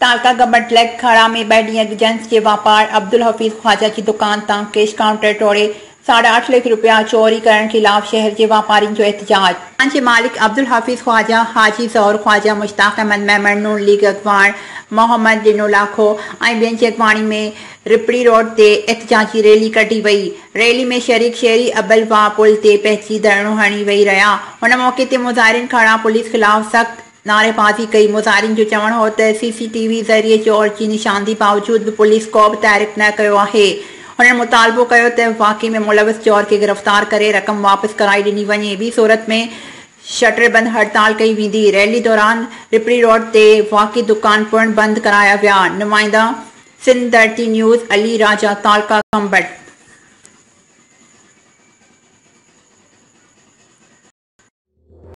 तालका गबट lake खड़ा में बैठी एजेंस के व्यापार अब्दुल हफीज ख्वाजा की दुकान तां कैश काउंटर तोड़े 8.5 लाख रुपया चोरी करण खिलाफ शहर के व्यापारी जो एहतजाज। दुकान के मालिक अब्दुल हफीज ख्वाजा, हाजी ज़ौहर ख्वाजा, मुश्ताक अहमद मेमन, नून लीग अखबार मोहम्मद दिनो लाखो ऐं ॿियनि जी अॻवानी में रिपड़ी रोड ते एहतजाजी रैली कढी वई। रैली में शरीक शहरी अबलवा पुल ते पहुची धरणो हणी वेही रहिया। हुन मौके ते मुज़ाहिरीन खड़ा पुलिस खिलाफ सख़्त नारेबाज़ी कई। मुज़ाहिरीन जो चवणु हो त CCTV ज़रिए चोर जी निशानदी बावजूद भी पुलिस को बि तहरीक न कयो आहे। हुननि मुतालबो कयो त वाक़ई में मुलविस चोर के गिरफ़्तार करे रक़म वापस कराई ॾिनी वञे। ॿी सूरत में शटरबंद हड़ताल कई वेंदी। रैली दौरान रिपड़ी रोड ते वाक़ई दुकान पिणु बंदि कराया विया। नुमाइंदा सिंध धरती न्यूज़ अली राजा तालका गंबट।